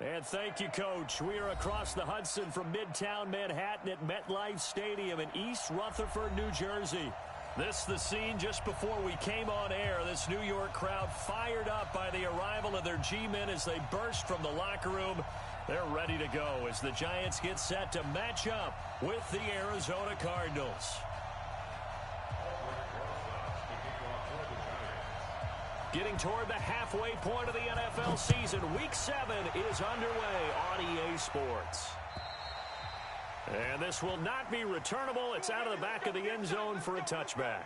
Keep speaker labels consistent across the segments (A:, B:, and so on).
A: And thank you, Coach. We are across the Hudson from Midtown Manhattan at MetLife Stadium in East Rutherford, New Jersey. This is the scene just before we came on air. This New York crowd fired up by the arrival of their G-men as they burst from the locker room. They're ready to go as the Giants get set to match up with the Arizona Cardinals. Getting toward the halfway point of the NFL season, Week 7 is underway on EA Sports. And this will not be returnable. It's out of the back of the end zone for a touchback.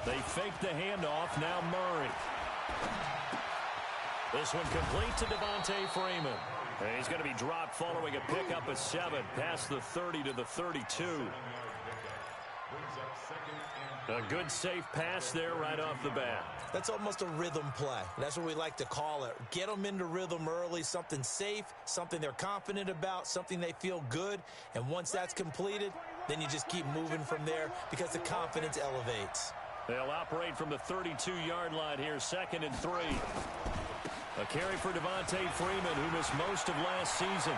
A: They fake the handoff. Now Murray. This one complete to Devontae Freeman. And he's going to be dropped following a pickup of 7 past the 30 to the 32. A good safe pass there right off the bat.
B: That's almost a rhythm play. That's what we like to call it. Get them into rhythm early, something safe, something they're confident about, something they feel good. And once that's completed, then you just keep moving from there because the confidence elevates.
A: They'll operate from the 32-yard line here, 2nd and 3. A carry for Devontae Freeman, who missed most of last season.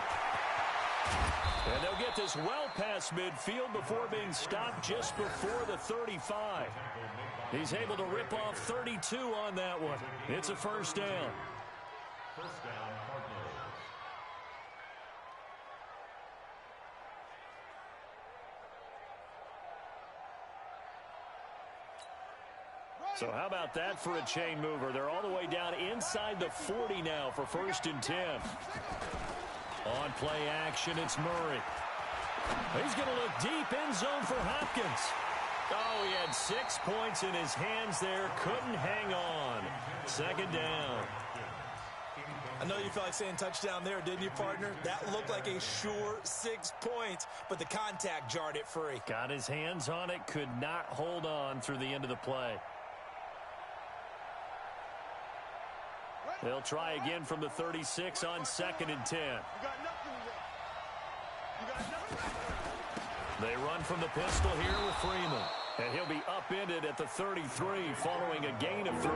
A: And they'll get this well past midfield before being stopped just before the 35. He's able to rip off 32 on that one. It's a first down.
C: First down, Cardinals.
A: So how about that for a chain mover? They're all the way down inside the 40 now for 1st and 10. On play action, it's Murray. He's going to look deep end zone for Hopkins. Oh, he had 6 points in his hands there. Couldn't hang on. 2nd down.
B: I know you felt like saying touchdown there, didn't you, partner? That looked like a sure 6 points, but the contact jarred it free.
A: Got his hands on it, could not hold on through the end of the play. They'll try again from the 36 on 2nd and 10. They run from the pistol here with Freeman. And he'll be upended at the 33 following a gain of 3.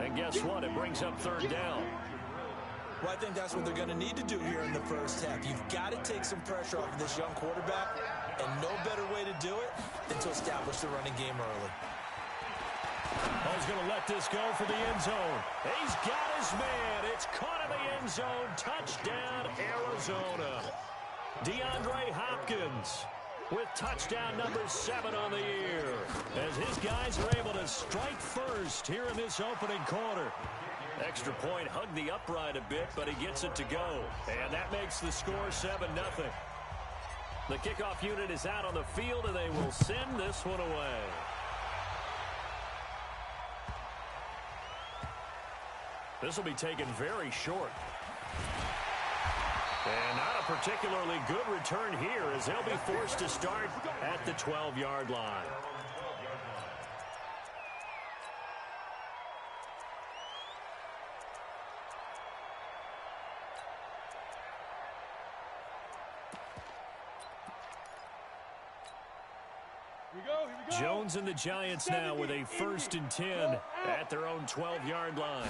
A: And guess what? It brings up 3rd down.
B: Well, I think that's what they're going to need to do here in the first half. You've got to take some pressure off of this young quarterback, and no better way to do it than to establish the running game early.
A: Oh, he's going to let this go for the end zone. He's got his man. It's caught in the end zone. Touchdown, Arizona. DeAndre Hopkins with touchdown number 7 on the year, as his guys are able to strike first here in this opening quarter. Extra point, hugged the upright a bit, but he gets it to go. And that makes the score 7-0. The kickoff unit is out on the field, and they will send this one away. This will be taken very short. And not a particularly good return here, as they'll be forced to start at the 12-yard line. Jones and the Giants now with a 1st and 10 at their own 12-yard line.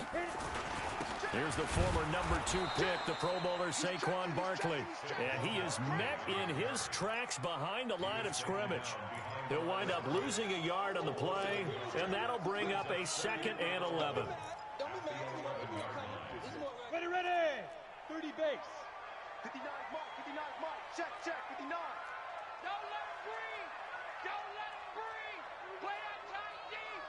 A: Here's the former number 2 pick, the Pro Bowler Saquon Barkley. And he is met in his tracks behind the line of scrimmage. He'll wind up losing a yard on the play, and that'll bring up a 2nd and 11.
D: Ready, ready. 30 base. 59 mark, 59 mark. Check, 59. Don't let him breathe. Don't let him breathe. Play that tight deep.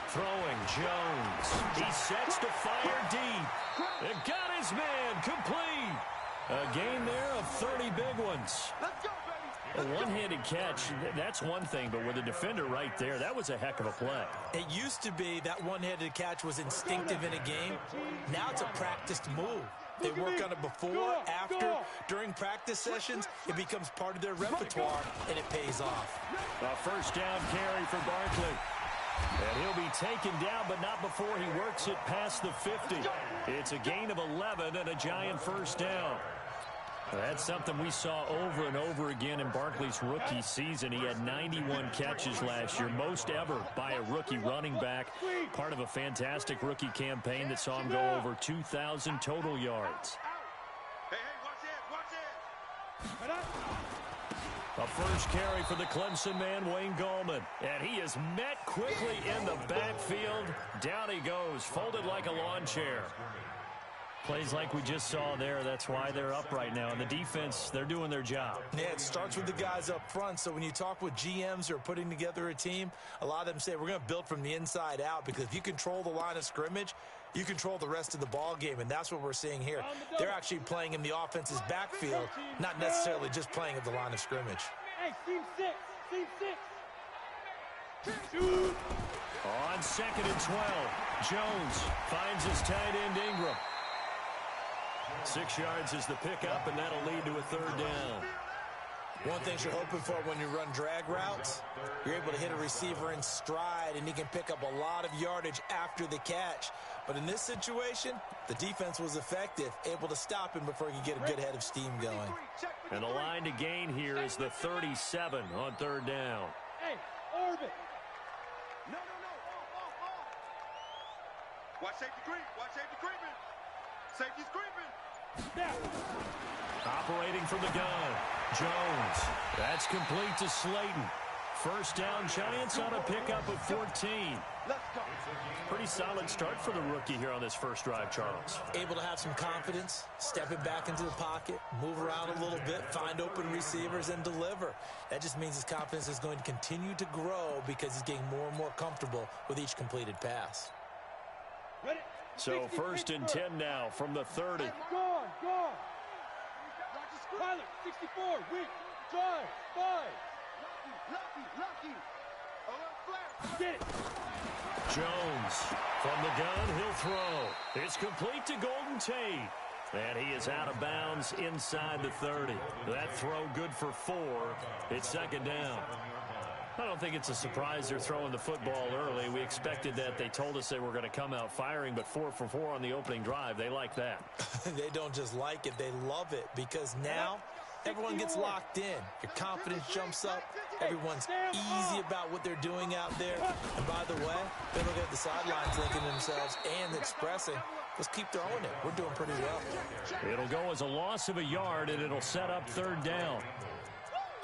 A: Throwing Jones. He sets to fire deep. It got his man complete. A gain there of 30 big ones. A one-handed catch, that's one thing, but with a defender right there, that was a heck of a play.
B: It used to be that one-handed catch was instinctive in a game. Now it's a practiced move. They work on it before, after, during practice sessions. It becomes part of their repertoire, and it pays off.
A: A first down carry for Barkley. And he'll be taken down, but not before he works it past the 50. It's a gain of 11 and a giant first down. That's something we saw over and over again in Barkley's rookie season. He had 91 catches last year, most ever by a rookie running back. Part of a fantastic rookie campaign that saw him go over 2,000 total yards. A first carry for the Clemson man, Wayne Gallman. And he is met quickly in the backfield. Down he goes, folded like a lawn chair. Plays like we just saw there. That's why they're up right now. And the defense, they're doing their job.
B: Yeah, it starts with the guys up front. So when you talk with GMs who are putting together a team, a lot of them say we're going to build from the inside out, because if you control the line of scrimmage, you control the rest of the ball game, and that's what we're seeing here. They're actually playing in the offense's backfield, not necessarily just playing at the line of scrimmage.
D: Hey, team six. Shoot.
A: On 2nd and 12, Jones finds his tight end Ingram. 6 yards is the pickup, and that'll lead to a third down.
B: One thing you're hoping for when you run drag routes, you're able to hit a receiver in stride, and he can pick up a lot of yardage after the catch. But in this situation, the defense was effective, able to stop him before he could get a good head of steam going.
A: And the line to gain here is the 37 on third down.
D: Hey, orbit. No. Watch safety creeping. Safety's creeping.
A: Operating from the gun, Jones. That's complete to Slayton. First down, Giants on a pickup of 14.
D: Let's go.
A: Pretty solid start for the rookie here on this first drive, Charles.
B: Able to have some confidence, stepping back into the pocket, move around a little bit, find open receivers, and deliver. That just means his confidence is going to continue to grow because he's getting more and more comfortable with each completed pass.
D: Ready?
A: So first and 10 now from the 30.
D: Gone. Tyler, 64, weak, drive, 5. Lucky. Get it.
A: Jones from the gun, he'll throw. It's complete to Golden Tate. And he is out of bounds inside the 30. That throw good for 4. It's second down. I don't think it's a surprise they're throwing the football early. We expected that. They told us they were going to come out firing, but 4 for 4 on the opening drive. They like that.
B: They don't just like it, they love it, because now everyone gets locked in. Your confidence jumps up. Everyone's easy about what they're doing out there. And by the way, they look at the sidelines thinking to themselves and expressing, let's keep throwing it. We're doing pretty well.
A: It'll go as a loss of a yard, and it'll set up third down.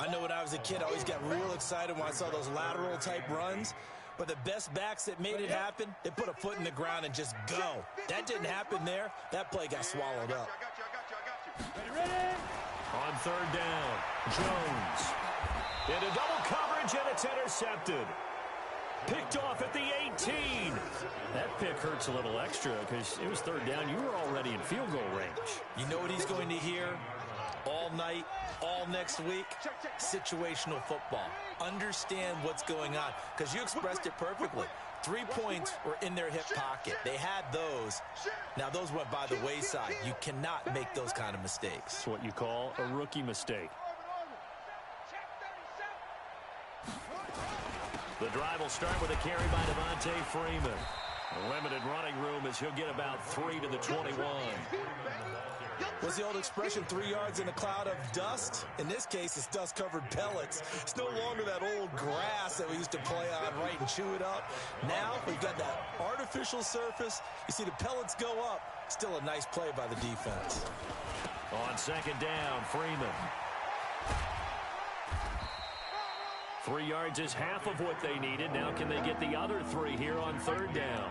B: I know when I was a kid, I always got real excited when I saw those lateral type runs. But the best backs that made it happen, they put a foot in the ground and just go. That didn't happen there. That play got swallowed up.
D: Ready?
A: On third down, Jones. Into double coverage, and it's intercepted. Picked off at the 18. That pick hurts a little extra because it was third down. You were already in field goal range.
B: You know what he's going to hear all night, all next week? Situational football. Understand what's going on, because you expressed it perfectly. 3 points were in their hip pocket. They had those. Now, those went by the wayside. You cannot make those kind of mistakes.
A: It's what you call a rookie mistake. The drive will start with a carry by Devontae Freeman. A limited running room as he'll get about 3 to the 21.
B: What's the old expression, 3 yards in a cloud of dust? In this case, it's dust-covered pellets. It's no longer that old grass that we used to play on, right, and chew it up. Now we've got that artificial surface. You see the pellets go up. Still a nice play by the defense.
A: On second down, Freeman. 3 yards is half of what they needed. Now can they get the other 3 here on third down?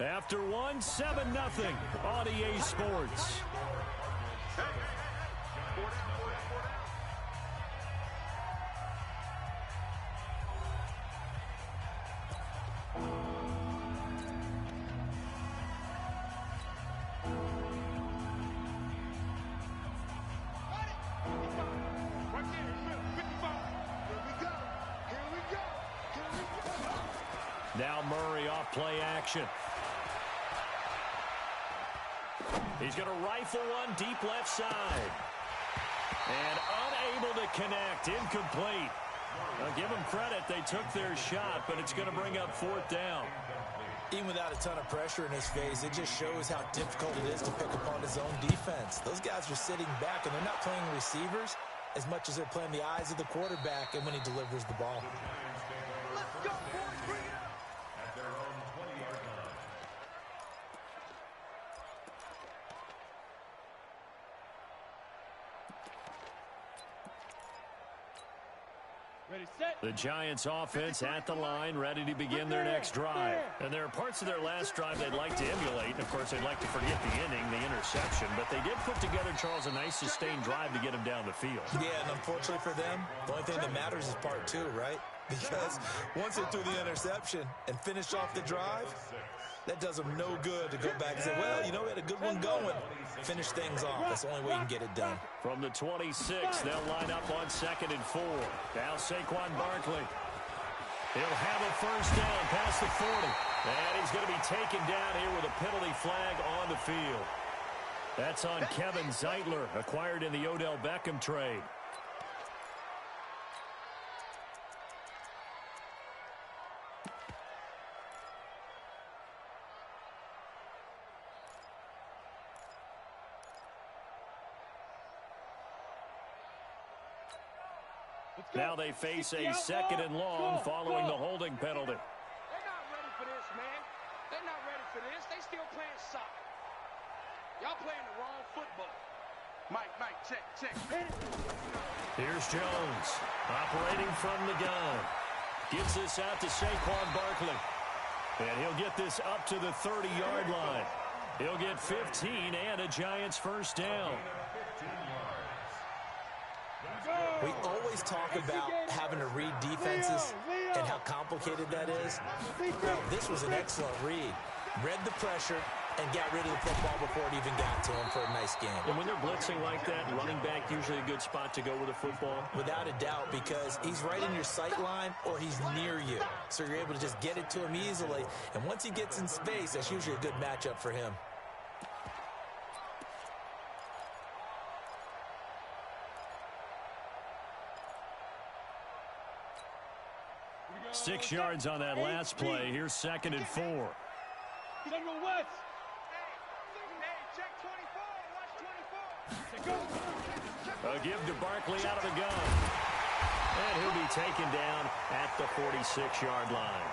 A: After one, 7-0 on EA Sports. Now Murray off play action. He's going to rifle one deep left side. And unable to connect. Incomplete. I'll give them credit. They took their shot, but it's going to bring up 4th down.
B: Even without a ton of pressure in his face, it just shows how difficult it is to pick upon his own defense. Those guys are sitting back, and they're not playing receivers as much as they're playing the eyes of the quarterback and when he delivers the ball.
D: Let's go, boys. Bring it up.
C: At their own 20-yard line.
D: Ready, set.
A: The Giants offense at the line, ready to begin their next drive. And there are parts of their last drive they'd like to emulate. Of course, they'd like to forget the inning, the interception. But they did put together, Charles, a nice sustained drive to get them down the field.
B: Yeah, and unfortunately for them, the only thing that matters is part 2, right? Because once they threw the interception and finished off the drive, that does them no good to go back and say, well, you know, we had a good one going. Finish things off. That's the only way you can get it done.
A: From the 26, they'll line up on 2nd and 4. Now Saquon Barkley. He'll have a first down past the 40. And he's going to be taken down here with a penalty flag on the field. That's on Kevin Zeitler, acquired in the Odell Beckham trade. Now they face a 2nd and long following the holding penalty.
E: They're not ready for this, man. They're not ready for this. They still playing soccer. Y'all playing the wrong football.
D: Mike, check.
A: Here's Jones, operating from the gun. Gives this out to Saquon Barkley. And he'll get this up to the 30-yard line. He'll get 15 and a Giants first down.
B: We always talk about having to read defenses and how complicated that is. Well, this was an excellent read. Read the pressure and got rid of the football before it even got to him for a nice game.
A: And when they're blitzing like that, running back usually a good spot to go with the football.
B: Without a doubt, because he's right in your sight line or he's near you. So you're able to just get it to him easily. And once he gets in space, that's usually a good matchup for him.
A: Six yards on that last play. Here's 2nd and 4.
D: Get on your West. Hey, check 24. Watch 24.
A: A give to Barkley out of the gun. And he'll be taken down at the 46-yard line.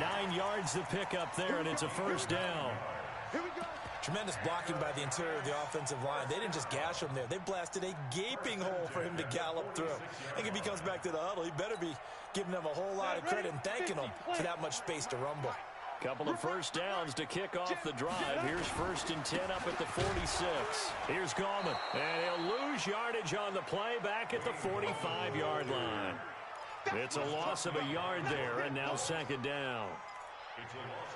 A: 9 yards to pick up there, and it's a first down.
D: Here we go.
B: Tremendous blocking by the interior of the offensive line. They didn't just gash him there. They blasted a gaping hole for him to gallop through. I think if he comes back to the huddle, he better be giving them a whole lot of credit and thanking them for that much space to rumble.
A: Couple of first downs to kick off the drive. Here's 1st and 10 up at the 46. Here's Gallman. And he'll lose yardage on the play back at the 45-yard line. It's a loss of a yard there, and now 2nd down.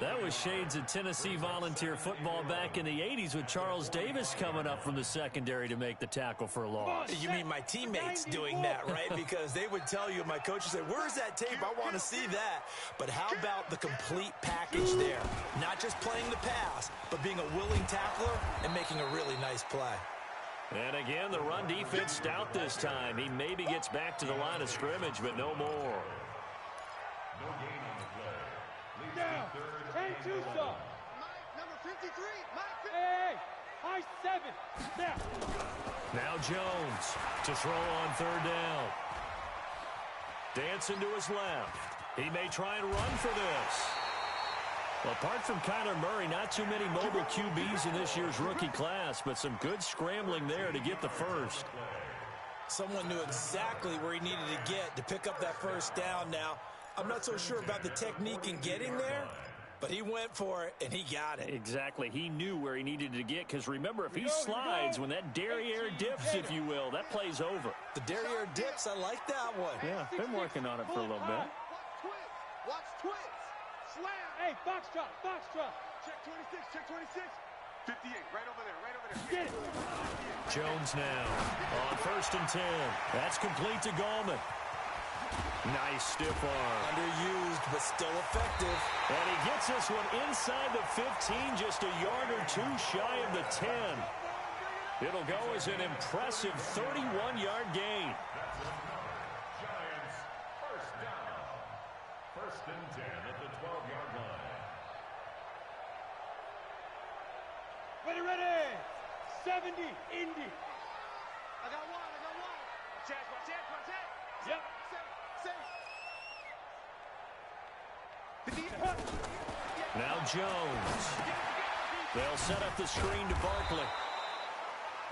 A: That was shades of Tennessee volunteer football back in the 80s with Charles Davis coming up from the secondary to make the tackle for a loss.
B: You mean my teammates doing that, right? Because they would tell you, my coach would say, where's that tape? I want to see that. But how about the complete package there? Not just playing the pass, but being a willing tackler and making a really nice play.
A: And again, the run defense stout this time. He maybe gets back to the line of scrimmage, but no more.
C: No gain on the play. Leads
D: Down.
C: to 3rd
D: Hey,
C: and
D: Tucson.
C: 11.
E: Mike, number 53. Mike,
D: Hey, high 7. Now.
A: Now Jones to throw on 3rd down. Dancing to his left. He may try and run for this. Well, apart from Kyler Murray, not too many mobile QBs in this year's rookie class, but some good scrambling there to get the first.
B: Someone knew exactly where he needed to get to pick up that first down. Now, I'm not so sure about the technique in getting there, But he went for it, and he got it.
A: Exactly. He knew where he needed to get, because remember, if he slides, when that derriere dips, if you will, that play's over.
B: The derriere dips, I like that one.
A: Yeah, been working on it for a little bit.
D: Watch twits. Slam. Hey, foxtrot. Check 26, check 26. 58, right over there. Get it.
A: Jones now on 1st and 10. That's complete to Gallman. Nice stiff arm.
B: Underused, but still effective.
A: And he gets this one inside the 15, just a yard or two shy of the 10. It'll go as an impressive 31-yard gain.
C: Giants first down. 1st and 10 at the 12-yard line.
D: Ready. 70, Indy. I got one. Watch it. Yep.
A: Now Jones. They'll set up the screen to Barkley.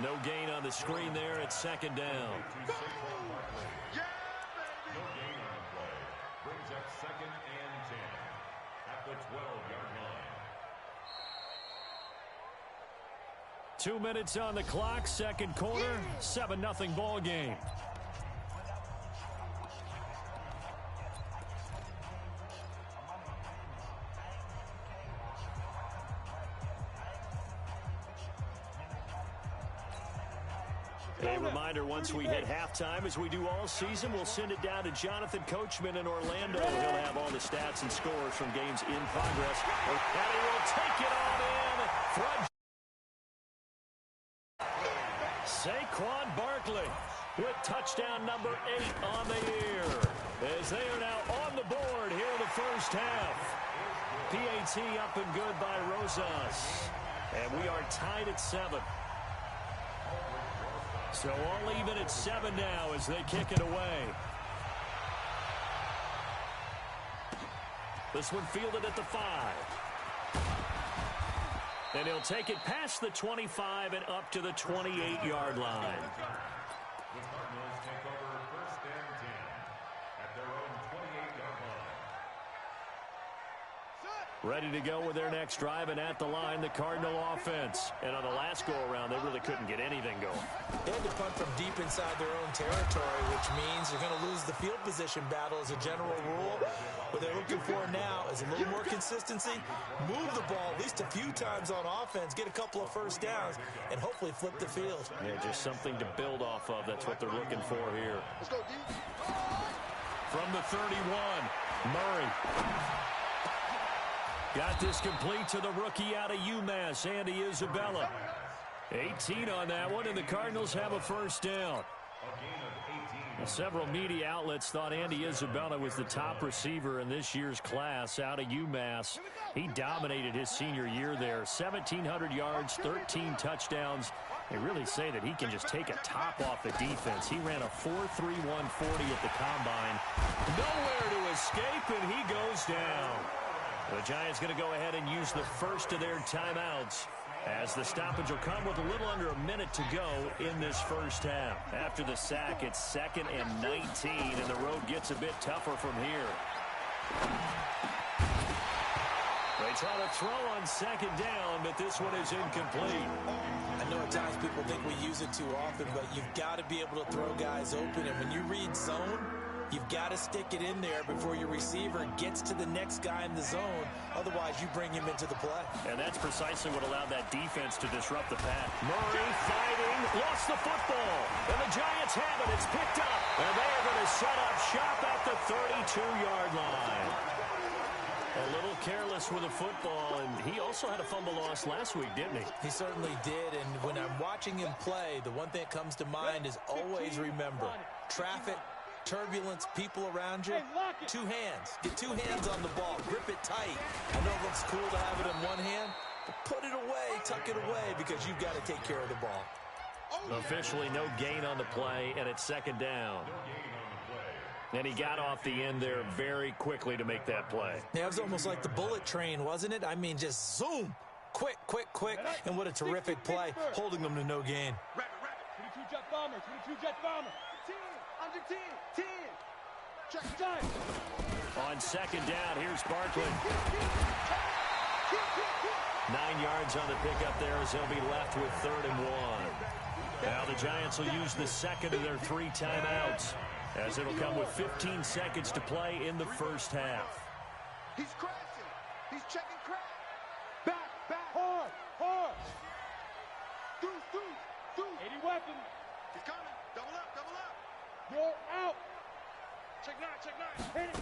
A: No gain on the screen there at 2nd down.
C: No gain on the play. Brings up 2nd and 10 at the 12-yard line.
A: 2 minutes on the clock, 2nd quarter, 7-0 ball game. A reminder, once we hit halftime, as we do all season, we'll send it down to Jonathan Coachman in Orlando. He'll have all the stats and scores from games in progress. And he will take it on in. Saquon Barkley with touchdown number 8 on the year, as they are now on the board here in the first half. PAT up and good by Rosas. And we are tied at 7. So all even at 7 now as they kick it away. This one fielded at the 5. And he'll take it past the 25 and up to the 28-yard line.
C: The Cardinals take over 1st and 10 at their own 28-yard line.
A: Ready to go with their next drive, and at the line, the Cardinal offense. And on the last go-around, they really couldn't get anything going.
B: They had to punt from deep inside their own territory, which means you're going to lose the field position battle as a general rule. What they're looking for now is a little more consistency, move the ball at least a few times on offense, get a couple of first downs, and hopefully flip the field.
A: Yeah, just something to build off of. That's what they're looking for here.
D: Let's go, D.
A: From the 31, Murray. Got this complete to the rookie out of UMass, Andy Isabella. 18 on that one, and the Cardinals have a first down. Several media outlets thought Andy Isabella was the top receiver in this year's class out of UMass. He dominated his senior year there. 1,700 yards, 13 touchdowns. They really say that he can just take a top off the defense. He ran a 4.31 40 at the combine. Nowhere to escape, and he goes down. The Giants going to go ahead and use the first of their timeouts, as the stoppage will come with a little under a minute to go in this first half. After the sack, it's 2nd and 19, and the road gets a bit tougher from here. They try to throw on 2nd down, but this one is incomplete.
B: I know at times people think we use it too often, but you've got to be able to throw guys open, and when you read zone, you've got to stick it in there before your receiver gets to the next guy in the zone. Otherwise, you bring him into the play.
A: And that's precisely what allowed that defense to disrupt the pass. Murray fighting, lost the football. And the Giants have it. It's picked up. And they are going to set up shop at the 32-yard line. A little careless with the football, and he also had a fumble loss last week, didn't he?
B: He certainly did, and when I'm watching him play, the one thing that comes to mind is always remember, traffic, turbulence, people around you, 2 hands. Get 2 hands on the ball. Grip it tight. I know it looks cool to have it in one hand, but put it away, tuck it away, because you've got to take care of the ball.
A: Officially no gain on the play, and it's 2nd down. And he got off the end there very quickly to make that play.
B: Yeah, it was almost like the bullet train, wasn't it? I mean, just zoom. Quick, quick, quick. And what a terrific play, holding them to no gain.
D: Rabbit. 22 jet bomber. 22 jet bomber. 10. Under 10. 10. Check time.
A: On 2nd down, here's Barkley. 9 yards on the pickup there as they'll be left with 3rd and 1. Now the Giants will use the second of their 3 timeouts, as it'll come with 15 seconds to play in the first half.
D: He's crashing. He's checking crash. Back, hard. Deuce. 80 weapon. He's coming. Double up. You're out. Check 9. Hit it.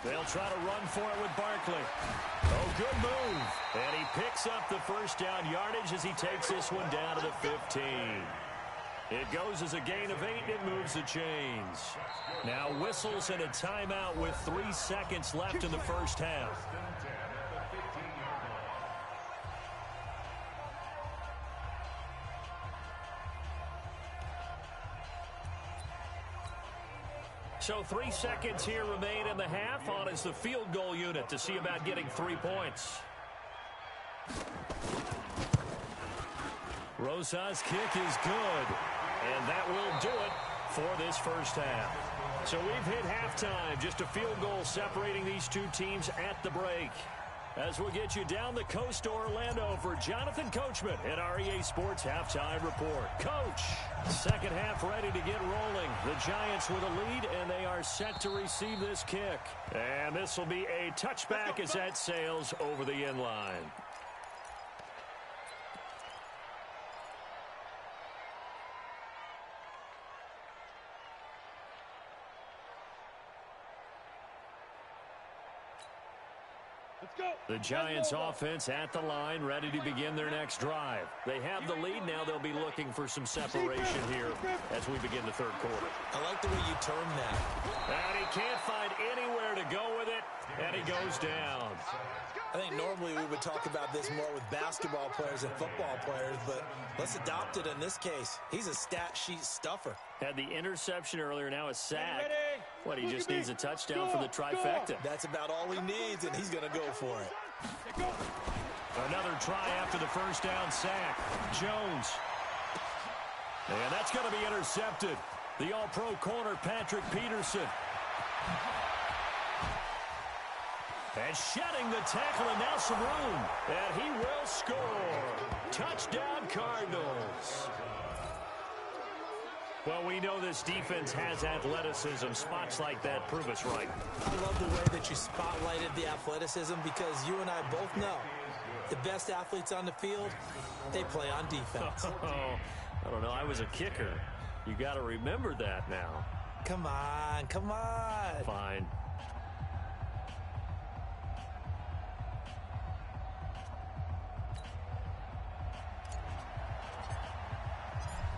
A: They'll try to run for it with Barkley. Oh, good move. And he picks up the first down yardage as he takes this one down to the 15. It goes as a gain of 8, and it moves the chains. Now whistles and a timeout with 3 seconds left in the first half. So 3 seconds here remain in the half. On is the field goal unit to see about getting 3 points. Rosa's kick is good. And that will do it for this first half. So we've hit halftime. Just a field goal separating these 2 teams at the break. As we'll get you down the coast to Orlando for Jonathan Coachman at our EA Sports Halftime Report. Coach, second half ready to get rolling. The Giants with a lead, and they are set to receive this kick. And this will be a touchback as that sails over the end line. The Giants offense at the line, ready to begin their next drive. They have the lead. Now they'll be looking for some separation here as we begin the third quarter.
B: I like the way you term that.
A: And he can't find anywhere to go with it, and he goes down.
B: I think normally we would talk about this more with basketball players and football players, but let's adopt it in this case. He's a stat sheet stuffer.
A: Had the interception earlier, now a sack. What, he just needs a touchdown for the trifecta.
B: That's about all he needs, and he's going to go for it.
A: Another try after the first down sack. Jones. And that's going to be intercepted. The all-pro corner, Patrick Peterson. And shedding the tackle, and now some room. And he will score. Touchdown, Cardinals. Well, we know this defense has athleticism. Spots like that prove us right.
B: I love the way that you spotlighted the athleticism, because you and I both know the best athletes on the field, they play on defense.
A: Oh, I don't know. I was a kicker. You got to remember that now.
B: Come on.
A: Fine.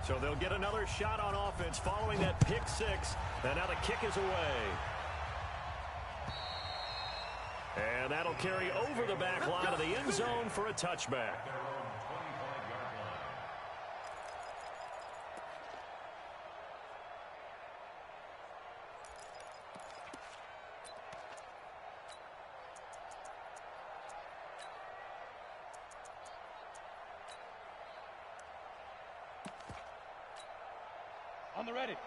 A: So they'll get another shot on offense following that pick six. And now the kick is away. And that'll carry over the back line of the end zone for a touchback.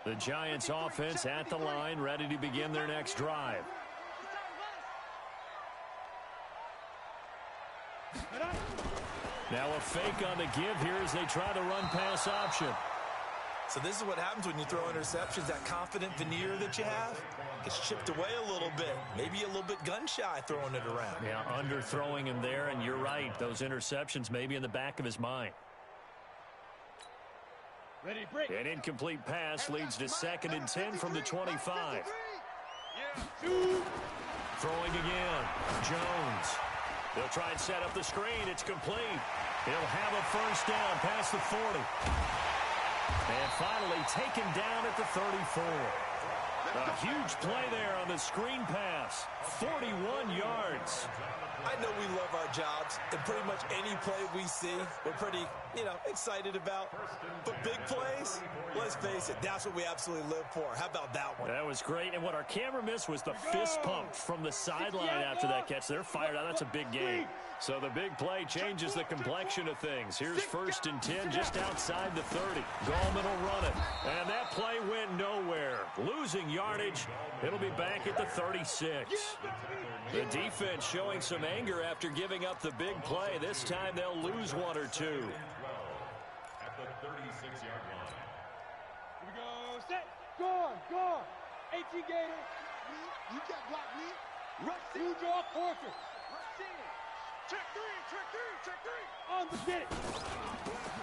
A: The Giants offense at the line, ready to begin their next drive. Now a fake on the give here as they try to run pass option.
B: So this is what happens when you throw interceptions. That confident veneer that you have gets chipped away a little bit. Maybe a little bit gun-shy throwing it around.
A: Yeah, underthrowing him there, and you're right. Those interceptions may be in the back of his mind.
D: Ready, break.
A: An incomplete pass leads to 2nd and 10 from the 25. Throwing again. Jones. They'll try and set up the screen. It's complete. He'll have a first down past the 40. And finally taken down at the 34. A huge play there on the screen pass. 41 yards.
B: I know we love our jobs, and pretty much any play we see, we're pretty, excited about. But big plays, let's face it, that's what we absolutely live for. How about that one?
A: That was great, and what our camera missed was the fist pump from the sideline after that catch. They're fired out. That's a big game. So the big play changes the complexion of things. Here's 1st and 10 just outside the 30. Gallman will run it, and that play went nowhere. Losing yardage. It'll be back at the 36. 6. The defense showing some anger after giving up the big play. This time they'll lose 1 or 2.
C: At the 36-yard line.
D: Here we go. Set. Gone. 18 Gator. You got block me. Rush in. Draw Porter. Rush in. Check three. On the pitch.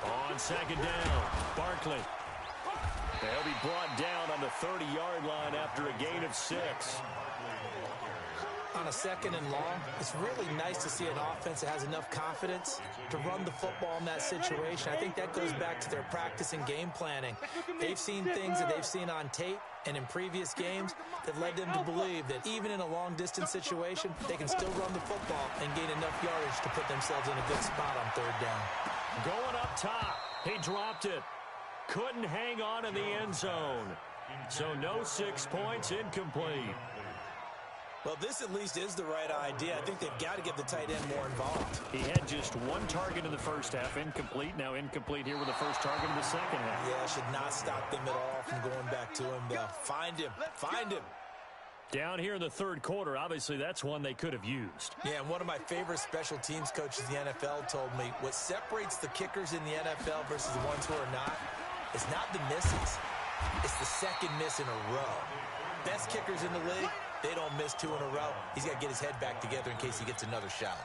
A: On 2nd down, Barkley. They'll be brought down on the 30-yard line after a gain of 6.
B: On a 2nd and long, it's really nice to see an offense that has enough confidence to run the football in that situation. I think that goes back to their practice and game planning. They've seen things that they've seen on tape and in previous games that led them to believe that even in a long-distance situation, they can still run the football and gain enough yardage to put themselves in a good spot on 3rd down.
A: Going up top, he dropped it. Couldn't hang on in the end zone. So no 6 points, incomplete.
B: Well, this at least is the right idea. I think they've got to get the tight end more involved.
A: He had just 1 target in the first half, incomplete. Now incomplete here with the first target in the second half.
B: Yeah, should not stop them at all from going back to him, though. Find him.
A: Down here in the 3rd quarter, obviously that's one they could have used.
B: Yeah, and one of my favorite special teams coaches in the NFL told me what separates the kickers in the NFL versus the ones who are not, it's not the misses. It's the 2nd miss in a row. Best kickers in the league, they don't miss 2 in a row. He's got to get his head back together in case he gets another shot.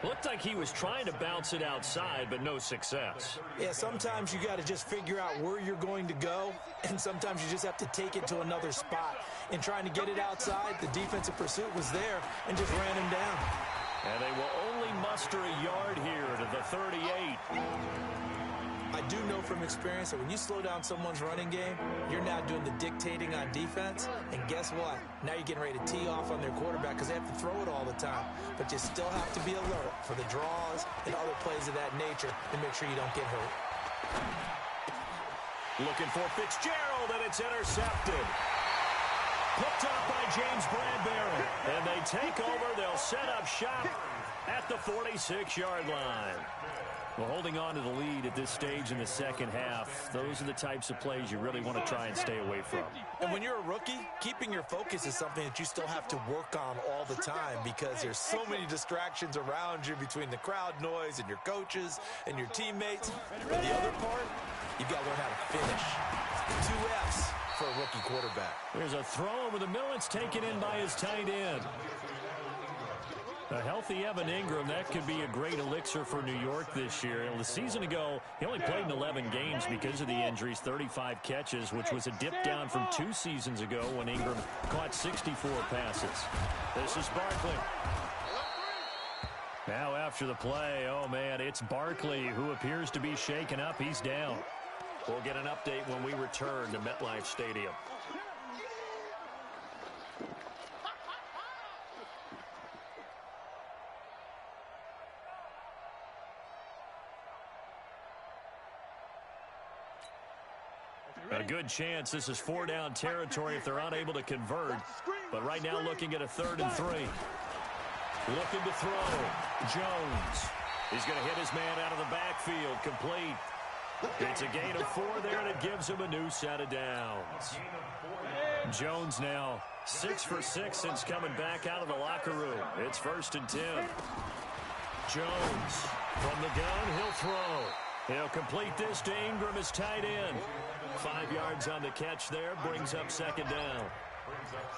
A: Looked like he was trying to bounce it outside, but no success.
B: Yeah, sometimes you got to just figure out where you're going to go, and sometimes you just have to take it to another spot. In trying to get it outside, the defensive pursuit was there and just ran him down.
A: And they will only muster a yard here to the 38.
B: I do know from experience that when you slow down someone's running game, you're now doing the dictating on defense. And guess what? Now you're getting ready to tee off on their quarterback because they have to throw it all the time. But you still have to be alert for the draws and other plays of that nature to make sure you don't get hurt.
A: Looking for Fitzgerald, and it's intercepted. Picked up by James Bradbury. And they take over. They'll set up shop at the 46-yard line. Well, holding on to the lead at this stage in the second half, those are the types of plays you really want to try and stay away from.
B: And when you're a rookie, keeping your focus is something that you still have to work on all the time because there's so many distractions around you between the crowd noise and your coaches and your teammates. But the other part, you've got to learn how to finish. 2 F's for a rookie quarterback.
A: There's a throw over the middle. It's taken in by his tight end. A healthy Evan Ingram, that could be a great elixir for New York this year. The season ago, he only played in 11 games because of the injuries, 35 catches, which was a dip down from 2 seasons ago when Ingram caught 64 passes. This is Barkley. Now after the play, oh man, it's Barkley who appears to be shaken up. He's down. We'll get an update when we return to MetLife Stadium. A good chance this is 4-down territory if they're unable to convert. But right now looking at a 3rd and 3. Looking to throw. Jones. He's going to hit his man out of the backfield. Complete. It's a gain of 4 there, and it gives him a new set of downs. Jones now 6 for 6 since coming back out of the locker room. It's 1st and 10. Jones from the gun. He'll throw. He'll complete this to Ingram, his tight end. 5 yards on the catch there, brings up 2nd down.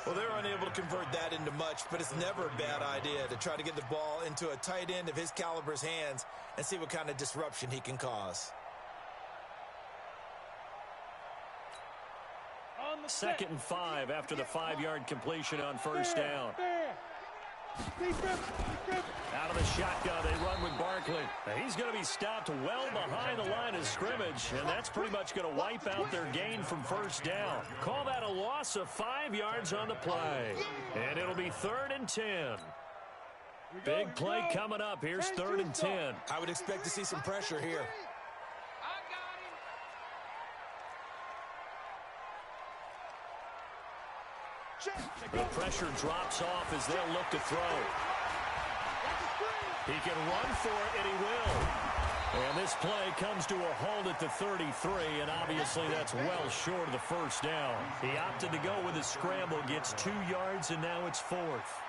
B: Well, they're unable to convert that into much, but it's never a bad idea to try to get the ball into a tight end of his caliber's hands and see what kind of disruption he can cause.
A: 2nd and 5 after the 5-yard completion on 1st down. Out of the shotgun, they run with Barkley. He's going to be stopped well behind the line of scrimmage, and that's pretty much going to wipe out their gain from 1st down. Call that a loss of 5 yards on the play. And it'll be 3rd and 10. Big play coming up. Here's 3rd and 10.
B: I would expect to see some pressure here.
A: The pressure drops off as they'll look to throw. He can run for it, and he will. And this play comes to a halt at the 33, and obviously that's well short of the first down. He opted to go with a scramble, gets 2 yards, and now it's 4th.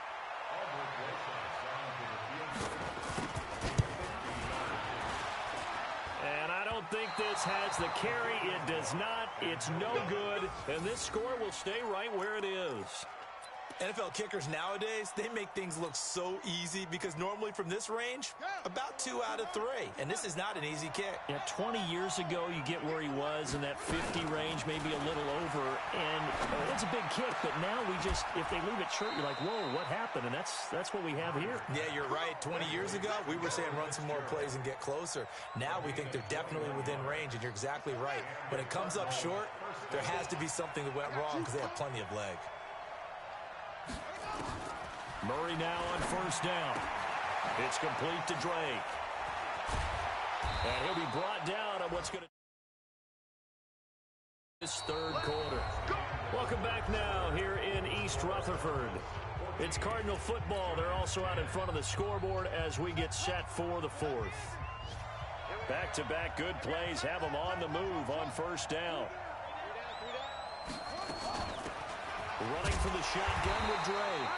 A: And I don't think this has the carry. It does not. It's no good, and this score will stay right where it is.
B: NFL kickers nowadays, they make things look so easy because normally from this range, about 2 out of 3. And this is not an easy kick.
A: Yeah, 20 years ago, you get where he was in that 50 range, maybe a little over. And it's a big kick, but now we just, if they leave it short, you're like, whoa, what happened? And that's what we have here.
B: Yeah, you're right. 20 years ago, we were saying run some more plays and get closer. Now we think they're definitely within range, and you're exactly right. When it comes up short, there has to be something that went wrong because they have plenty of leg.
A: Murray now on first down. It's complete to Drake. And he'll be brought down on what's going to this third quarter. Welcome back now here in East Rutherford. It's Cardinal football. They're also out in front of the scoreboard as we get set for the 4th. Back-to-back good plays have them on the move on first down. Running for the shotgun with Drake.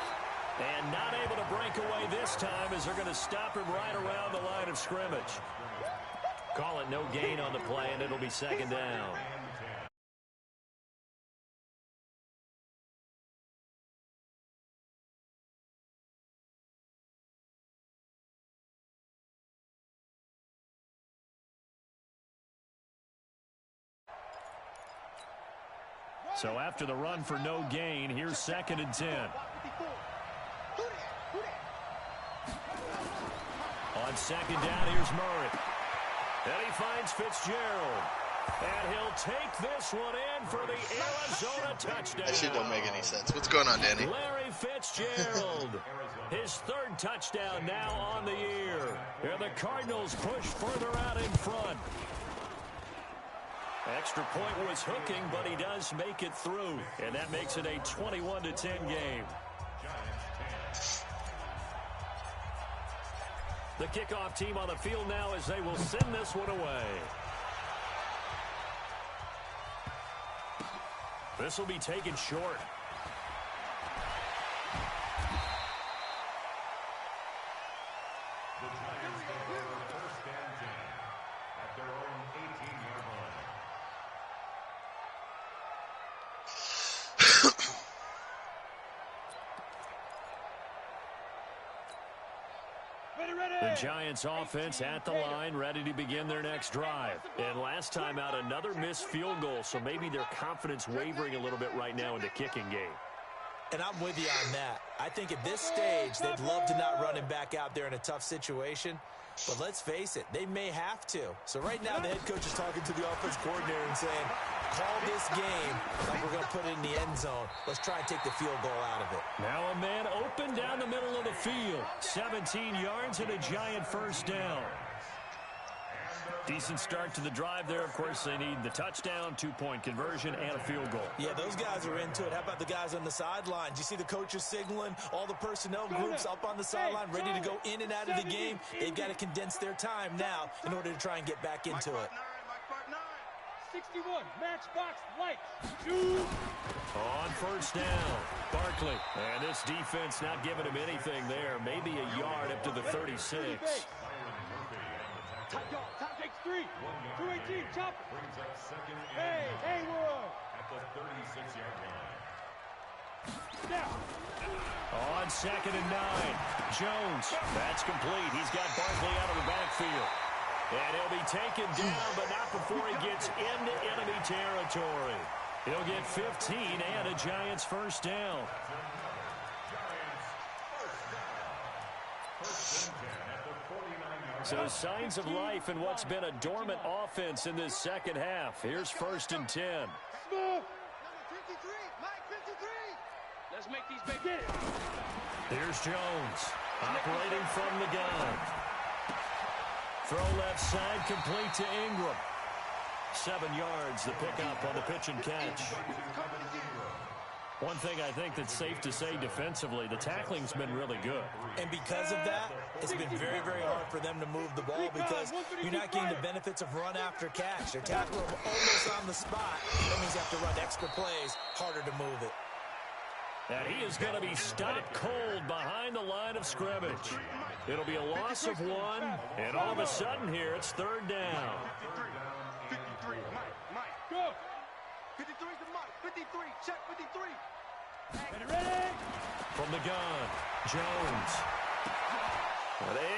A: And not able to break away this time as they're going to stop him right around the line of scrimmage. Call it no gain on the play, and it'll be second down. So after the run for no gain, here's 2nd and 10. On second down, here's Murray. And he finds Fitzgerald. And he'll take this one in for the Arizona touchdown.
F: That shit don't make any sense. What's going on, Danny?
A: Larry Fitzgerald. His 3rd touchdown now on the year. And the Cardinals push further out in front. Extra point was hooking, but he does make it through. And that makes it a 21-10 game. The kickoff team on the field now as they will send this one away. This will be taken short.
C: The Giants take over first and 10 at their own 18-yard line.
A: The Giants offense at the line, ready to begin their next drive. And last time out, another missed field goal, so maybe their confidence wavering a little bit right now in the kicking game.
B: And I'm with you on that. I think at this stage, they'd love to not run him back out there in a tough situation. But let's face it, they may have to. So right now, the head coach is talking to the offense coordinator and saying, call this game like we're going to put it in the end zone. Let's try and take the field goal out of it.
A: Now a man open down the middle of the field. 17 yards and a Giant first down. Decent start to the drive there. Of course, they need the touchdown, 2-point conversion, and a field goal.
B: Yeah, those guys are into it. How about the guys on the sideline? Do you see the coaches signaling? All the personnel groups up on the sideline ready to go in and out of the game. They've got to condense their time now in order to try and get back into it.
D: 61, matchbox lights. Shoot.
A: On first down, Barkley. And this defense not giving him anything there. Maybe a yard up to the 36.
D: Top takes 3. 218, chop.
C: Brings up second and
D: Hey, Haywood.
C: at the 36-yard line.
D: Down.
A: On second and 9, Jones. That's complete. He's got Barkley out of the backfield. And he'll be taken down, but not before he gets into enemy territory. He'll get 15 and a Giants first down. So signs of life in what's been a dormant offense in this second half. Here's first and 10.
D: Smith.
E: Let's make these big hits.
A: Here's Jones operating from the gun. Throw left side complete to Ingram. 7 yards the pickup on the pitch and catch. One thing I think that's safe to say defensively, the tackling's been really good.
B: And because of that, it's been very, very hard for them to move the ball because you're not getting the benefits of run after catch. They're tackling them almost on the spot. That means you have to run extra plays, harder to move it.
A: And he is going to be stopped cold behind the line of scrimmage. It'll be a loss of 1, and all of a sudden here, it's 3rd down.
E: 53, Mike, go. 53 to Mike, 53, check 53.
D: Ready?
A: From the gun, Jones.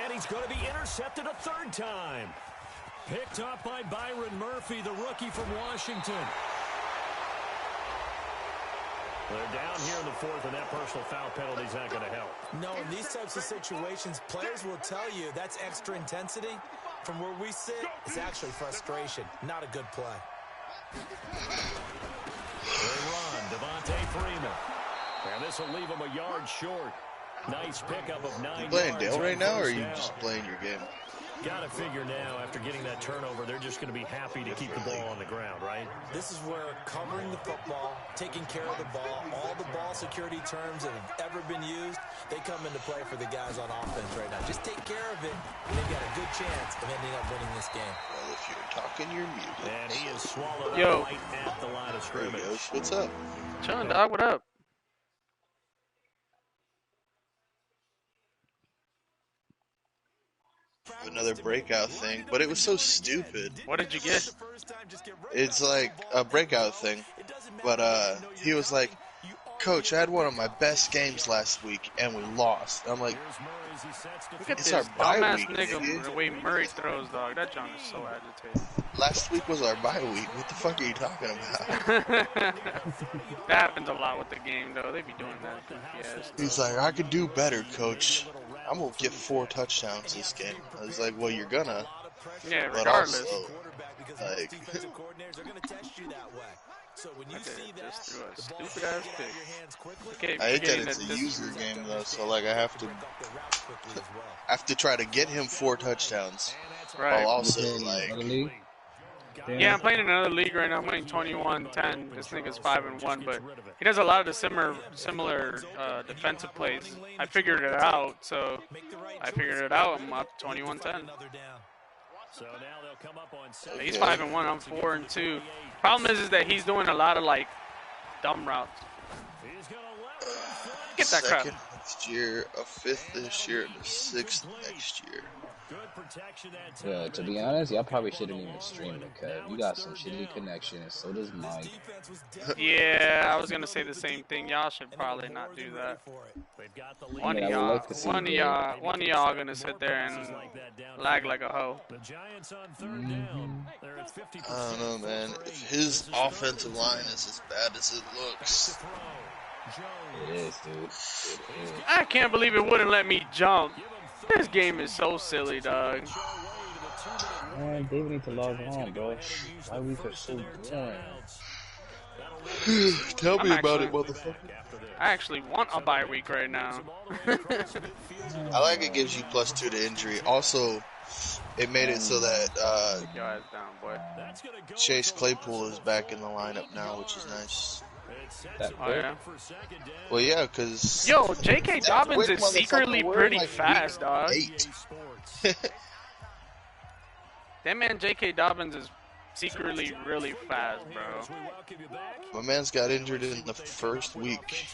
A: And he's going to be intercepted a 3rd time. Picked up by Byron Murphy, the rookie from Washington. They're down here in the 4th, and that personal foul penalty is not going to help.
B: No, in these types of situations, players will tell you that's extra intensity. From where we sit, it's actually frustration, not a good play.
A: They run, Devontae Freeman. And this will leave him a yard short. Nice pickup of 9
F: You playing
A: yards
F: Dale
A: on
F: right now, or are
A: first
F: you
A: down.
F: just playing your game?
A: Got to figure now, after getting that turnover, they're just going to be happy to keep the ball on the ground, right?
B: This is where covering the football, taking care of the ball, all the ball security terms that have ever been used, they come into play for the guys on offense right now. Just take care of it, and they've got a good chance of ending up winning this game.
F: Well, if you're talking, you're muted.
A: And he is swallowed
G: Yo.
A: up right at the line of
F: There he
A: scrimmage.
F: goes. What's up?
G: Chillin', dog. What up?
F: Another breakout thing, but it was so stupid.
G: What did you get?
F: It's like a breakout thing, but he was like, Coach, I had one of my best games last week, and we lost. I'm like,
A: Here's Murray as he sets to
G: Look at
F: It's
G: this
F: our bye
G: dumbass
F: week,
G: nigga,
F: nigga.
G: the way Murray throws, dog. That John is so agitated.
F: last week was our bye week. What the fuck are you talking about?
G: That happens a lot with the game, though. They be doing that goofy ass.
F: He's like, I could do better, Coach. I'm going to get 4 touchdowns this game. I was like, well, you're gonna.
G: Yeah,
F: But
G: regardless.
F: also, like,
B: defensive coordinators are going to test you that way. So when you
G: I did
B: see that,
G: just threw a
B: the ball
G: stupid ass
B: should get out
G: pick.
B: of your hands quickly.
G: Okay,
F: I hate that
G: forgetting
F: it's a
G: this-
F: user game, though, so, like, I have to
B: Break up the routes quickly as well.
F: have to try to get him 4 touchdowns.
G: Right.
F: While also,
H: Another
F: like,
H: league?
G: Yeah, I'm playing in another league right now. I'm playing 21-10. This nigga's 5-1, but he does a lot of the similar defensive plays. I figured it out, so I figured it out. I'm up 21-10.
B: Another down.
A: So now they'll come up on second.
G: He's 5-1. I'm 4-2. Problem is that he's doing a lot of like dumb routes.
A: He's gonna let it fly.
G: Get that crap.
F: 2nd next year, a 5th this year, and a 6th next year.
A: Good protection that time.
H: Yeah, to be honest, y'all probably shouldn't even stream it, cuz you got some shitty connection, and so does Mike.
B: Defense was dead.
G: Yeah, I was gonna say the same thing. Y'all should probably not do that.
A: They've got the lead.
G: One of
H: Yeah, I would
G: y'all,
H: like to see
G: one of
H: that.
G: y'all gonna sit there and lag like a hoe.
A: The Giants on 3rd down. They're at 50%.
F: I don't know, man. If his offensive line is as bad as it looks,
H: It is, dude. It is.
G: I can't believe it wouldn't let me jump. This game is so silly, dog.
H: Man, David needs to log on, bro. Why we are so boring?
F: tell me
G: I'm
F: about
G: actually-
F: it, motherfucker.
G: I actually want a bye week right now.
F: I like it gives you +2 to injury. Also, it made it so that
G: Your ass down, boy.
F: Chase Claypool is back in the lineup now, which is nice.
H: That
G: Oh yeah.
F: Well, yeah, because
G: Yo, J.K. Dobbins
F: quick,
G: is secretly
F: motherfucker. We're
G: pretty
F: like
G: fast,
F: week
G: dog.
F: 8.
G: That man J.K. Dobbins is secretly really fast, bro.
F: My man's got injured in the first week.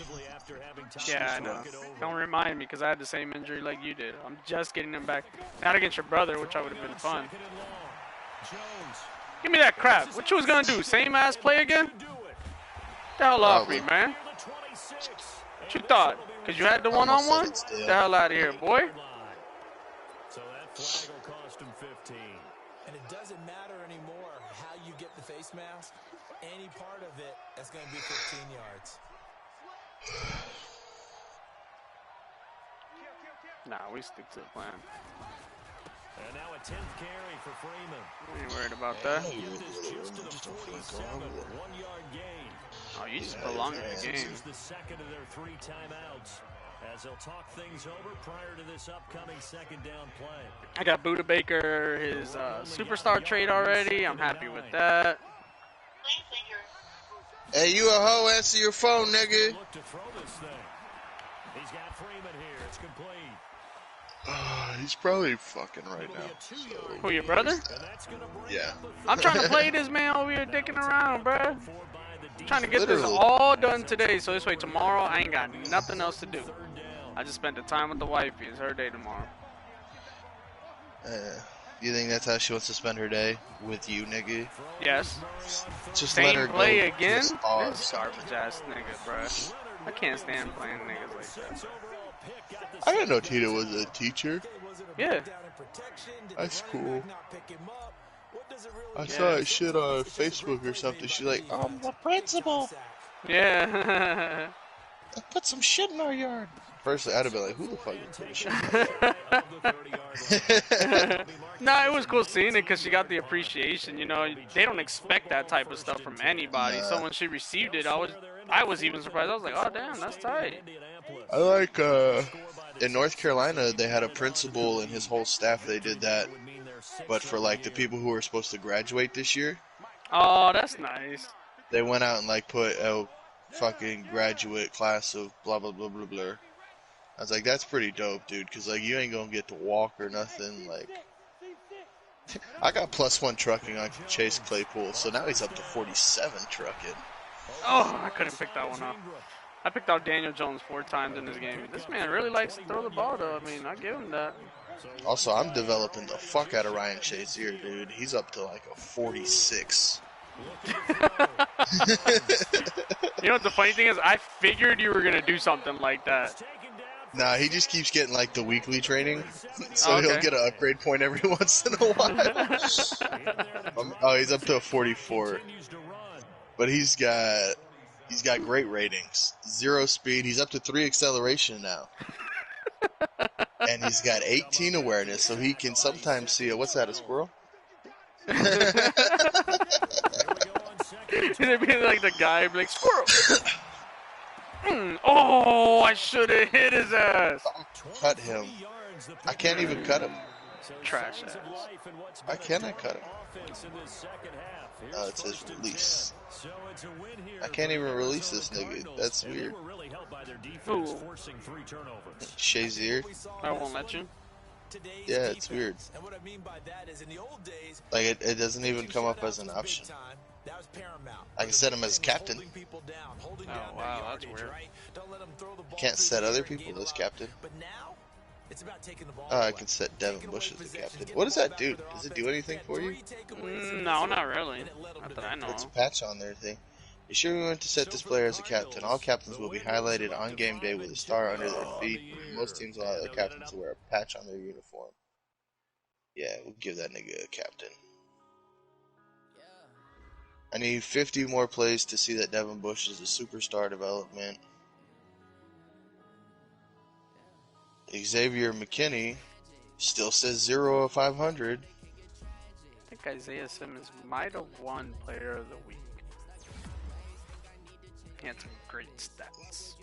G: Yeah, I know. Don't remind me, because I had the same injury like you did. I'm just getting him back. Not against your brother, which I would have been fun. Give me that crap. What you was gonna do? Same ass play again? The hell off me, man. What you thought? Because you had the
F: Almost said
G: one-on-one?
F: it's Dale.
G: The hell out of here, boy.
A: So that flag will cost him 15.
B: And it doesn't matter anymore how you get the face mask. Any part of it, that's going to be 15 yards.
G: Nah, we stick to the plan.
A: And now a 10th carry for Freeman.
G: We ain't worried about that.
A: Just to the 47, 1-yard gain.
G: Oh, you just prolonged the
A: This
G: game.
A: is the second of their 3 timeouts as they'll talk things over prior to this upcoming 2nd down play.
G: I got Buda Baker, his superstar trade already. I'm happy with that.
F: Hey, you a hoe? Answer your phone, nigga.
A: Look to throw this thing. He's got Freeman here. It's complete.
F: He's probably fucking right now. So.
G: Who, your brother?
F: Yeah.
G: I'm trying to play this man over here dicking around, bruh. Trying to get this
F: Literally.
G: all done today, so this way tomorrow I ain't got nothing else to do. I just spent the time with the wifey. It's her day tomorrow.
F: You think that's how she wants to spend her day? With you, nigga?
G: Yes.
F: Just let her
G: Same play
F: go
G: again?
F: to the stars.
G: This garbage ass nigga, bruh. I can't stand playing niggas like that.
F: I didn't know Tita was a teacher.
G: Yeah.
F: That's cool. I saw that shit on Facebook or something. She's like, the principal.
G: Yeah.
F: Put some shit in our yard. Firstly, I'd have been like, who the fuck is putting shit in our yard?
G: Nah, it was cool seeing it because she got the appreciation. You know, they don't expect that type of stuff from anybody. So when she received it, I was even surprised. I was like, oh damn, that's tight.
F: I like in North Carolina, they had a principal and his whole staff. They did that, but for like the people who were supposed to graduate this year.
G: Oh, that's nice.
F: They went out and like put a fucking graduate class of blah blah blah blah blah. I was like, that's pretty dope, dude, because like you ain't gonna get to walk or nothing. Like, I got +1 trucking on Chase Claypool, so now he's up to 47 trucking.
G: Oh, I couldn't pick that one up. I picked out Daniel Jones 4 times in this game. This man really likes to throw the ball, though. I mean, I give him that.
F: Also, I'm developing the fuck out of Ryan Shazier, dude. He's up to like a 46.
G: You know what the funny thing is? I figured you were going to do something like that.
F: Nah, he just keeps getting like the weekly training, so
G: Okay.
F: he'll get an upgrade point every once in a while. Oh, he's up to a 44, but he's got great ratings. 0 speed. He's up to 3 acceleration now, and he's got 18 awareness, so he can sometimes see what's that, a squirrel?
G: It'd be like the guy, be like, squirrel. Oh, I should have hit his ass.
F: Cut him. I can't even cut him.
G: Trash ass.
F: Why can't I cut him? It says release. I can't even release this nigga. That's weird.
G: Ooh.
F: Shazier.
G: I won't let you.
F: Yeah, it's weird. Like, it doesn't even come up as an option. I can set him as captain.
G: Oh, wow, that's weird.
F: Can't set other people as captain. Oh, I can set Devin Bush as the captain. What does that do? Does it do anything for you?
G: No, not really. Not that I know.
F: It's a patch on their thing. Be sure we want to set this player as a captain. All captains will be highlighted on game day with a star under their feet. Most teams allow their captains to wear a patch on their uniform. Yeah, we'll give that nigga a captain. I need 50 more plays to see that Devin Bush is a superstar development. Xavier McKinney still says 0 of 500.
G: I think Isaiah Simmons might have won Player of the Week. He had some great stats.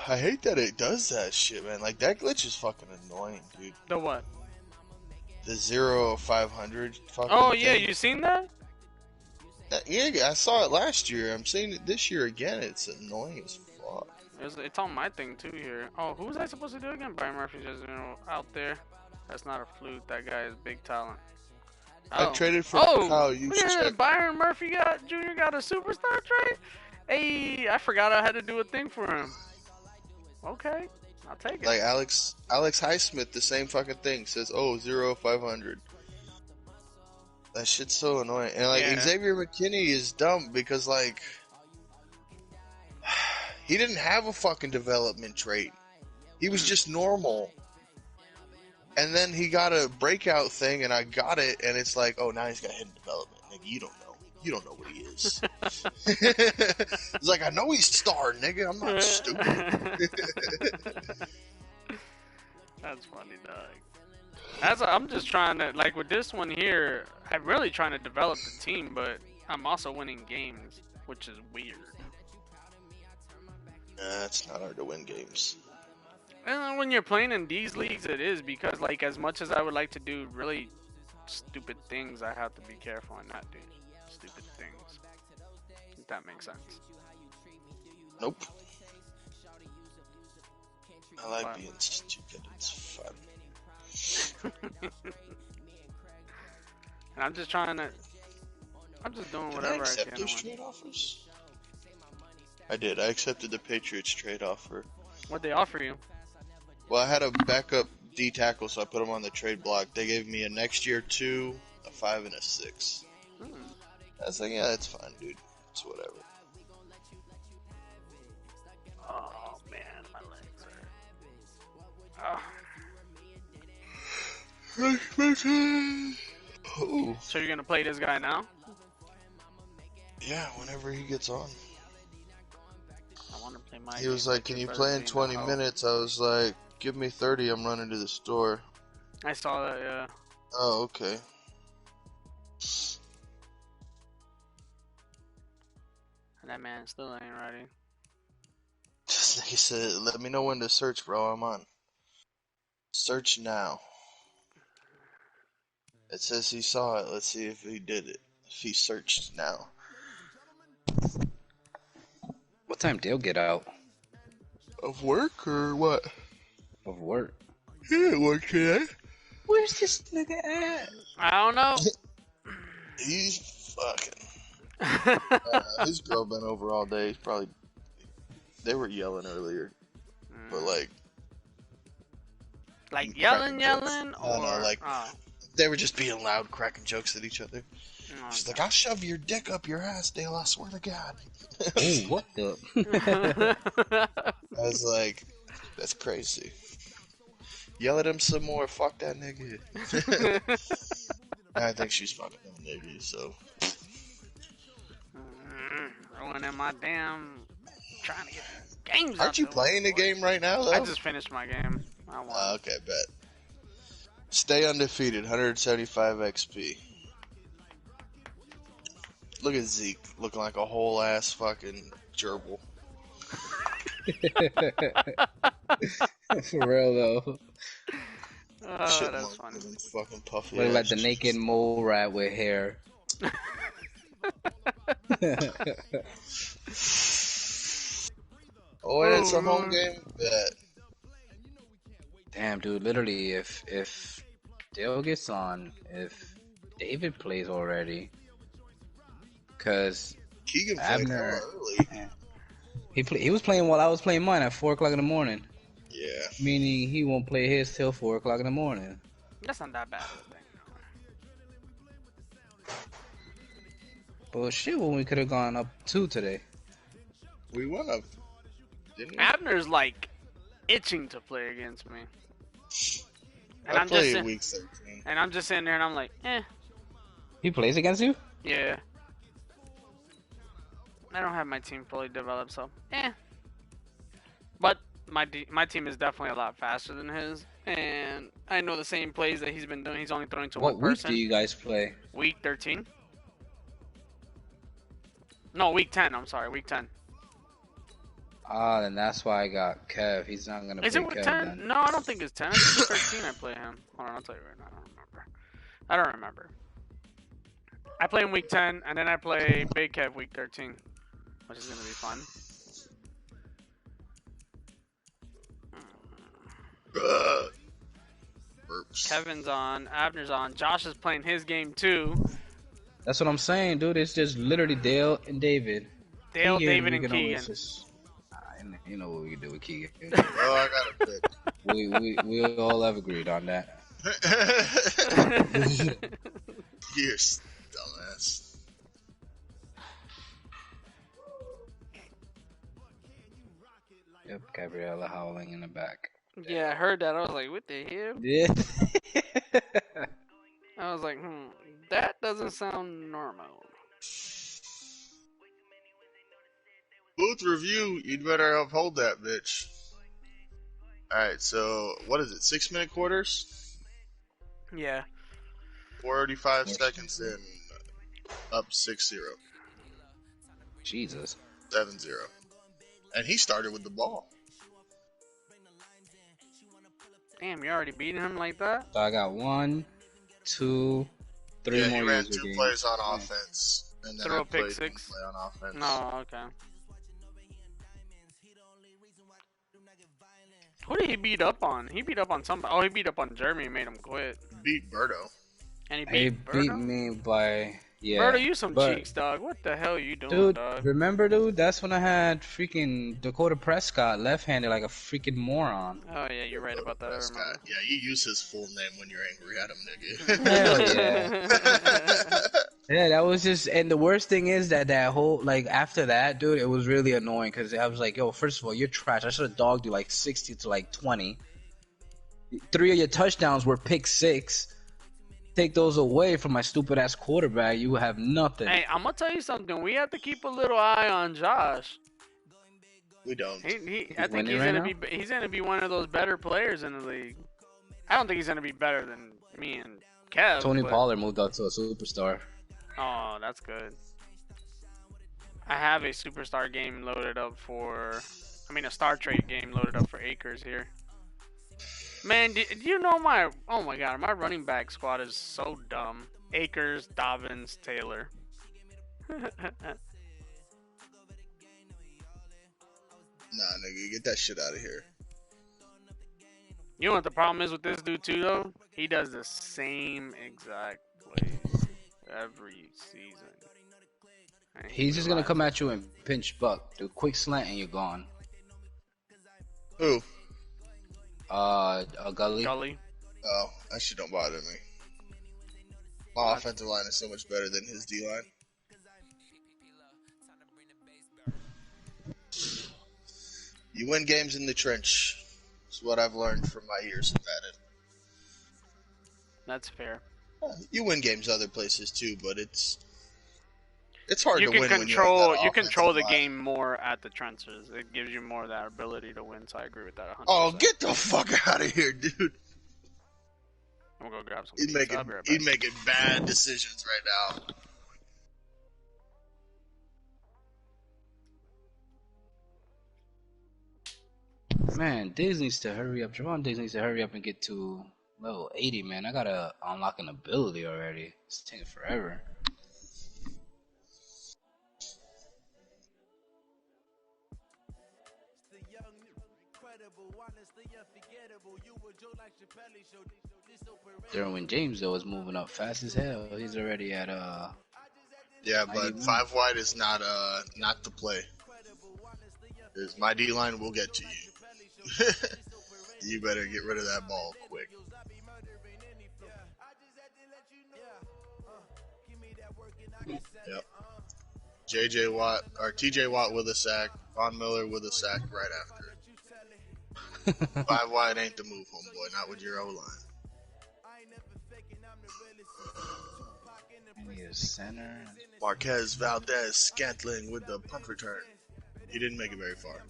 F: I hate that it does that shit, man. Like, that glitch is fucking annoying, dude.
G: The what?
F: The 0 of 500 fucking
G: Oh, yeah,
F: thing.
G: you seen that?
F: Yeah, I saw it last year. I'm seeing it this year again. It's annoying as fuck.
G: It's on my thing, too, here. Oh, who was I supposed to do again? Byron Murphy just, out there. That's not a fluke. That guy is big talent.
F: I traded for Kyle Juszczyk.
G: Byron Murphy Jr. got a superstar trade? Hey, I forgot I had to do a thing for him. Okay, I'll take it.
F: Like Alex Highsmith, the same fucking thing. Says, 0 of 500. That shit's so annoying. And like,
G: Yeah.
F: Xavier McKinney is dumb because like, he didn't have a fucking development trait. He was just normal. And then he got a breakout thing, and I got it, and it's like, oh, now he's got hidden development. Nigga, you don't know. You don't know what he is. It's like, I know he's star, nigga. I'm not stupid.
G: That's funny, dog. I'm just trying to, like, with this one here, I'm really trying to develop the team, but I'm also winning games, which is weird.
F: Nah, it's not hard to win games.
G: And when you're playing in these leagues, it is, because, like, as much as I would like to do really stupid things, I have to be careful and not do stupid things. that makes sense.
F: Nope. I like
G: What?
F: being stupid. It's fun.
G: And I'm just trying to. I'm just doing
F: Did I
G: whatever I
F: accept
G: can.
F: those trade offers? I did. I accepted the Patriots trade offer.
G: What'd they offer you?
F: Well, I had a backup D tackle, so I put him on the trade block. They gave me a next year 2, a 5, and a 6. I was like, yeah, that's fine, dude. It's whatever.
G: Oh man, my legs hurt.
F: Oh.
G: So you're gonna play this guy now?
F: Yeah, whenever he gets on.
G: I want to play my.
F: He was like, can you play in 20 minutes? I was like, give me 30, I'm running to the store.
G: I saw that, yeah.
F: Oh, okay.
G: And that man still ain't ready.
F: He said, let me know when to search, bro. I'm on. Search now. It says he saw it. Let's see if he did it. If he searched now.
H: What time Dale get out?
F: Of work or what?
H: Of work.
F: He didn't work today.
H: Where's this nigga at?
G: I don't know.
F: He's fucking. His girl been over all day. He's probably. They were yelling earlier, but
G: like yelling, or
F: no, like they were just being loud, cracking jokes at each other. She's like, "I'll shove your dick up your ass, Dale. I swear to God."
H: Ooh, what the?
F: I was like, "That's crazy." Yell at him some more. Fuck that nigga. I think she's fucking that nigga. So.
G: Ruining my damn. Trying to get games.
F: Aren't you playing the game right now, though?
G: I just finished my game. I won.
F: Okay, bet. Stay undefeated, 175 XP. Look at Zeke, looking like a whole ass fucking gerbil.
H: For real though.
G: Oh, that's funny.
F: Fucking puffy.
H: Look like the naked mole rat with hair.
F: Oh, and it's a home game? Bet.
H: Damn, dude, literally, if Dale gets on, if David plays already, because
F: Keegan played
H: Abner
F: early.
H: He was playing while I was playing mine at 4 o'clock in the morning.
F: Yeah.
H: Meaning he won't play his till 4 o'clock in the morning.
G: That's not that bad.
H: But shit, when we could have gone up 2 today.
F: We won up, didn't we?
G: Abner's like itching to play against me. And
F: I
G: I'm
F: played
G: just
F: week 13.
G: And I'm just sitting there and I'm like, eh.
H: He plays against you?
G: Yeah. I don't have my team fully developed, so eh. But my team is definitely a lot faster than his, and I know the same plays that he's been doing. He's only throwing to one person.
H: What week do you guys play?
G: Week 13. No, week 10. I'm sorry, week 10.
H: Ah, then that's why I got Kev. He's not gonna play
G: Is it week
H: Kev
G: 10?
H: then.
G: No, I don't think it's 10. I think it's 13 I play him. Hold on, I'll tell you right now. I don't remember. I play in week 10, and then I play Big Kev week 13, which is going to be fun. Kevin's on, Abner's on, Josh is playing his game too.
H: That's what I'm saying, dude. It's just literally Dale and David.
G: Dale,
H: Keegan,
G: David,
H: we
G: and
H: can always
G: Keegan.
H: just- you know what we can do with Keegan.
F: Oh, I got a pick.
H: we all have agreed on that.
F: You're dumbass.
H: Yep, Gabriella howling in the back.
G: Yeah, I heard that. I was like, what the hell?
H: Yeah.
G: I was like, that doesn't sound normal.
F: Booth review, you'd better uphold that, bitch. Alright, so, what is it, 6-minute quarters?
G: Yeah.
F: 45 seconds in, up 6-0.
H: Jesus.
F: 7-0. And he started with the ball.
G: Damn, you already beating him like that?
H: So I got 1, 2, 3
F: Yeah,
H: more
F: he ran
H: user
F: 2
H: games.
F: plays on offense. And then
G: Throw
F: I
G: a pick
F: played
G: six.
F: play on offense.
G: No, okay. Who did he beat up on? He beat up on somebody. Oh, he beat up on Jeremy and made him quit.
F: Beat Berto.
G: And he
H: He
G: beat
H: beat
G: Berto?
H: me by
G: Berto, you some
H: but
G: cheeks, dog. What the hell are you doing,
H: dude,
G: dog?
H: remember, dude? That's when I had freaking Dakota Prescott left-handed like a freaking moron.
G: Oh yeah, you're right about that. I remember.
F: Prescott. Yeah, you use his full name when you're angry at him, nigga.
H: Hell yeah. Yeah, that was just, and the worst thing is that whole, like, after that, dude, it was really annoying because I was like, yo, first of all, you're trash. I should have dogged you like 60 to like 20. 3 of your touchdowns were pick six. Take those away from my stupid ass quarterback, you have nothing.
G: Hey, I'm gonna tell you something. We have to keep a little eye on Josh.
F: We don't.
G: I think he's gonna be one of those better players in the league. I don't think he's gonna be better than me and Kev.
H: Tony Pollard moved up to a superstar.
G: Oh, that's good. I have a superstar game loaded up for, a Star Trade game loaded up for Akers here. Man, do you know oh my god, my running back squad is so dumb. Akers, Dobbins, Taylor.
F: Nah, nigga, get that shit out of here.
G: You know what the problem is with this dude too, though? He does the same exact plays every season.
H: He's just gonna come at you and pinch buck, do a quick slant, and you're gone.
F: Who?
H: Gully.
F: Oh, that shit don't bother me. My offensive line is so much better than his D line. You win games in the trench. That's what I've learned from my years of Madden.
G: That's fair.
F: You win games other places too, but it's hard
G: You
F: to win
G: can
F: when you have that
G: control the
F: offensive line.
G: game more at the trenches. It gives you more of that ability to win. So I agree with that 100%.
F: Oh, get the fuck out of here, dude!
G: I'm gonna go grab some.
F: He's making bad decisions right now.
H: Man, Diggs needs to hurry up. Javon Diggs needs to hurry up and get to level 80, man. I gotta unlock an ability already. It's taking forever. Derwin James, though, is moving up fast as hell. He's already at,
F: Yeah, but 5 wide is not the play. Because my D-line will get to you. You better get rid of that ball quick. Yep. J.J. Watt, or T.J. Watt with a sack, Von Miller with a sack right after. 5 wide ain't the move, homeboy, not with your O-line.
H: I need a center.
F: Marquez Valdez Scantling with the punt return. He didn't make it very far.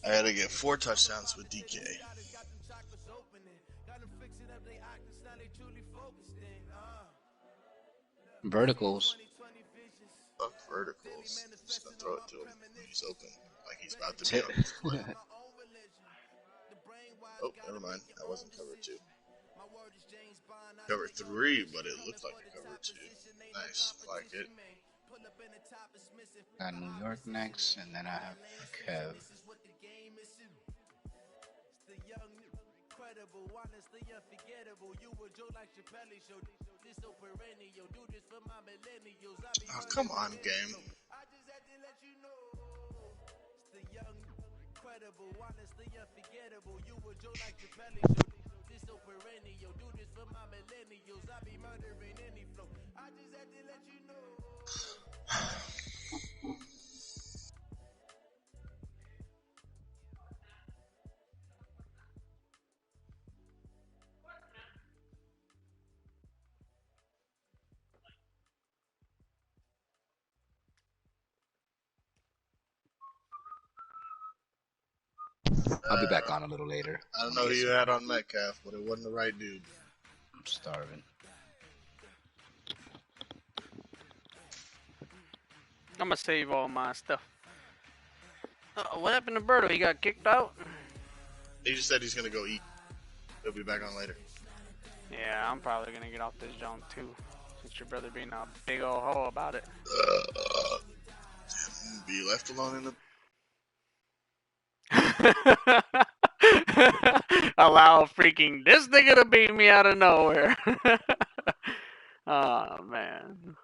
F: I had to get 4 touchdowns with DK.
H: Verticals.
F: Fuck verticals. Just gonna throw it to him when he's open, like he's about to be on this play. Oh, never mind. That wasn't cover 2. Cover 3, but it looked like a cover 2. Nice. Like it.
H: Got New York next, and then I have Kev.
F: Oh, come on, game.
H: I'll be back on a little later.
F: I don't know who you had on Metcalf, but it wasn't the right dude.
H: I'm starving.
G: I'm gonna save all my stuff. What happened to Berto? He got kicked out?
F: He just said he's gonna go eat. He'll be back on later.
G: Yeah, I'm probably gonna get off this jump too, since your brother being a big old hoe about it.
F: Be left alone in the.
G: Allow freaking this nigga to beat me out of nowhere. Oh man.